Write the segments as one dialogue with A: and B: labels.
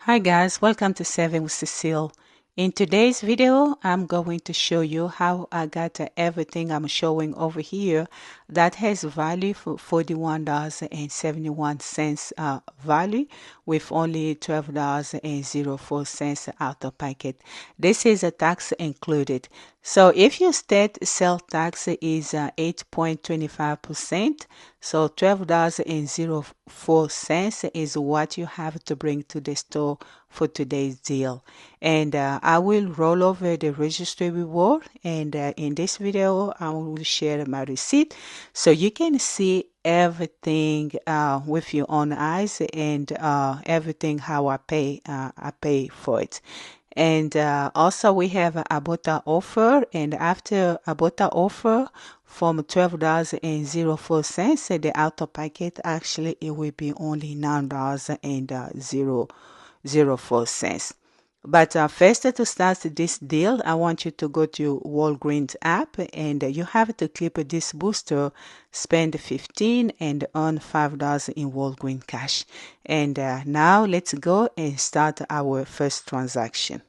A: Hi guys, welcome to Saving with Cecile. In today's video, I'm going to show you how I got everything I'm showing over here that has value for $41.71 value with only $12.04 out of pocket. This is a tax included. So if your state sales tax is 8.25%, so $12.04 is what you have to bring to the store for today's deal. And I will roll over the registry reward, and in this video I will share my receipt so you can see everything with your own eyes and everything how I pay for it. And also we have a Abota offer, and after Abota offer from $12.04, the out of packet actually it will be only $9.04. But first, to start this deal, I want you to go to Walgreens app, and you have to click this booster, spend 15 and earn $5 in Walgreens cash. And now let's go and start our first transaction.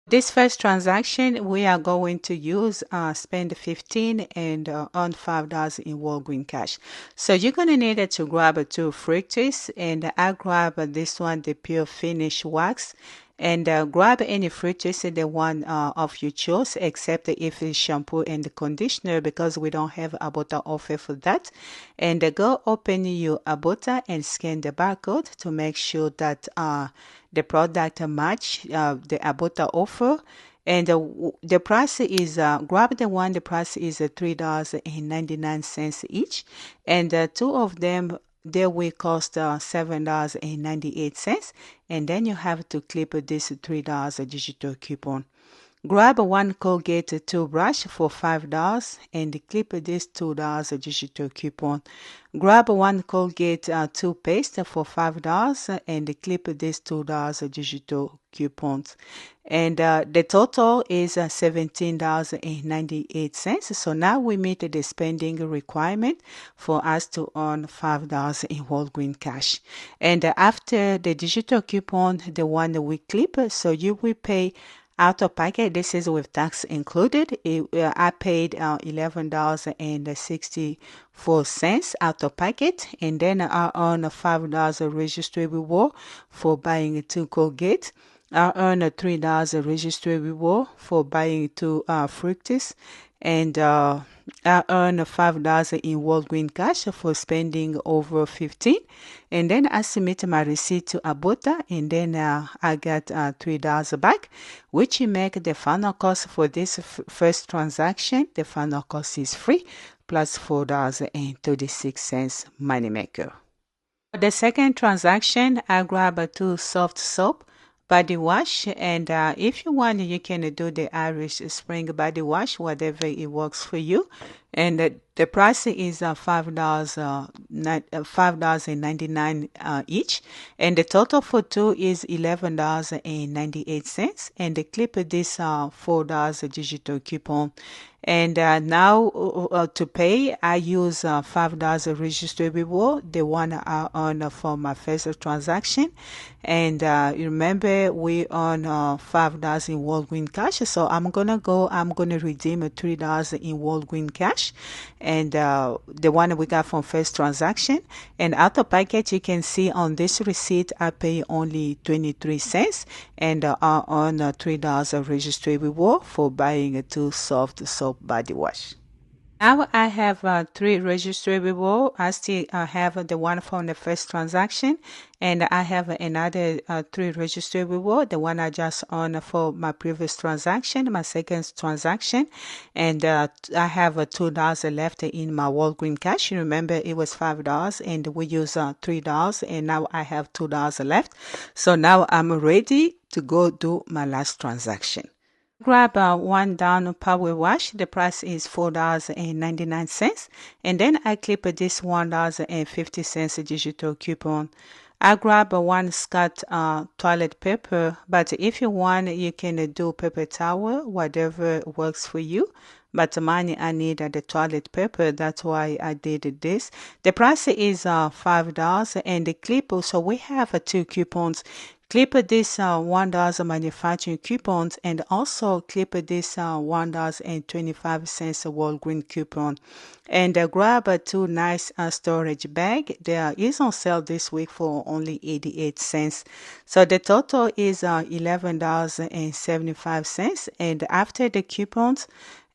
A: This first transaction, we are going to use spend 15 and earn $5 in Walgreens cash. So you're going to need to grab two fructis, and I grab this one, the pure finish wax. And grab any fructis, the one of your choice, except if it's shampoo and conditioner, because we don't have a Abota offer for that. And go open your Abota and scan the barcode to make sure that the product match the Abota offer. And the price is, grab the one, the price is $3.99 each. And two of them, they will cost $7.98. And then you have to clip this $3 digital coupon. Grab one Colgate toothbrush for $5 and clip this $2 digital coupon. Grab one Colgate toothpaste for $5 and clip this $2 digital coupons. And the total is $17.98. So now we meet the spending requirement for us to earn $5 in Walgreens cash. And after the digital coupon, the one that we clip, so you will pay out of pocket. This is with tax included. I paid $11.64 out of pocket, and then I earn a $5 registry reward for buying two Colgate. I earn a $3 registry reward for buying two fructis, and I earn $5 in Walgreens cash for spending over 15. And then I submit my receipt to Abota, and then I got $3 back, which make the final cost for this first transaction. The final cost is free plus $4.36 moneymaker. For the second transaction, I grab two soft soap body wash, and if you want, you can do the Irish Spring body wash, whatever it works for you. And the price is $5.99 each, and the total for two is $11.98. And they clip this $4 digital coupon. And now to pay, I use $5 registry reward, the one I earned for my first transaction. And remember, we earn $5 in Walgreens cash. So I'm going to redeem $3 in Walgreens cash. And the one we got from first transaction. And out of packet, you can see on this receipt, I pay only 23 cents. And I earn $3 registry reward for buying two soft soap body wash. Now I have three registry reward. I still have the one from the first transaction, and I have another three registry reward, the one I just earned for my previous transaction, my second transaction, and I have $2 left in my Walgreens cash. You remember it was $5, and we use $3, and now I have $2 left. So now I'm ready to go do my last transaction. Grab one down power wash. The price is $4.99. And then I clip this $1.50 digital coupon. I grab one Scott toilet paper, but if you want, you can do paper towel, whatever works for you. But mine, I need the toilet paper. That's why I did this. The price is $5, and the clip, so we have two coupons. clip this $1 manufacturing coupons and also clip this $1.25 Walgreens coupon. And grab two nice storage bag. There is on sale this week for only 88 cents. So the total is $11.75. And after the coupons,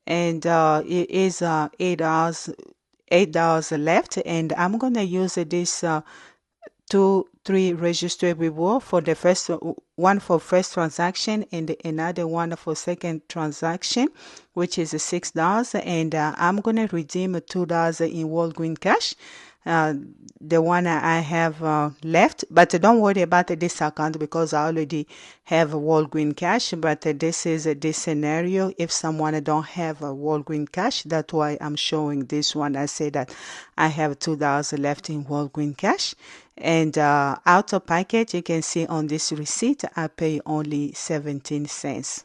A: and it is $8 left. And I'm gonna use this 3 register reward for the first one for first transaction and another one for second transaction, which is $6. And I'm gonna redeem $2 in Walgreens cash, the one I have left. But don't worry about this account because I already have a Walgreens cash. But this is this scenario if someone don't have a Walgreens cash. That's why I'm showing this one. I say that I have $2 left in Walgreens cash. And out of package, you can see on this receipt, I pay only 17 cents.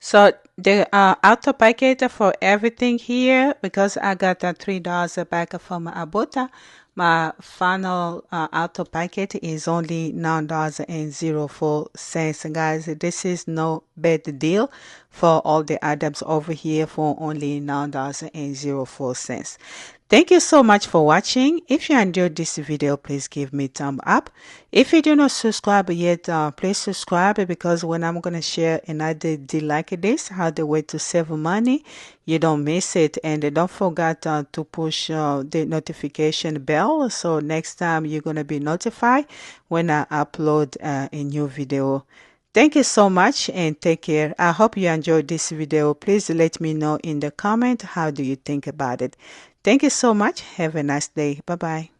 A: So the out of package for everything here, because I got $3 back from Abota, my final out of package is only $9.04. Guys, this is no bad deal for all the items over here for only $9.04. Thank you so much for watching. If you enjoyed this video, please give me a thumb up. If you do not subscribe yet, please subscribe because when I'm going to share another deal like this, how the way to save money, you don't miss it. And don't forget to push the notification bell so next time you're going to be notified when I upload a new video. Thank you so much and take care. I hope you enjoyed this video. Please let me know in the comment how do you think about it. Thank you so much. Have a nice day. Bye-bye.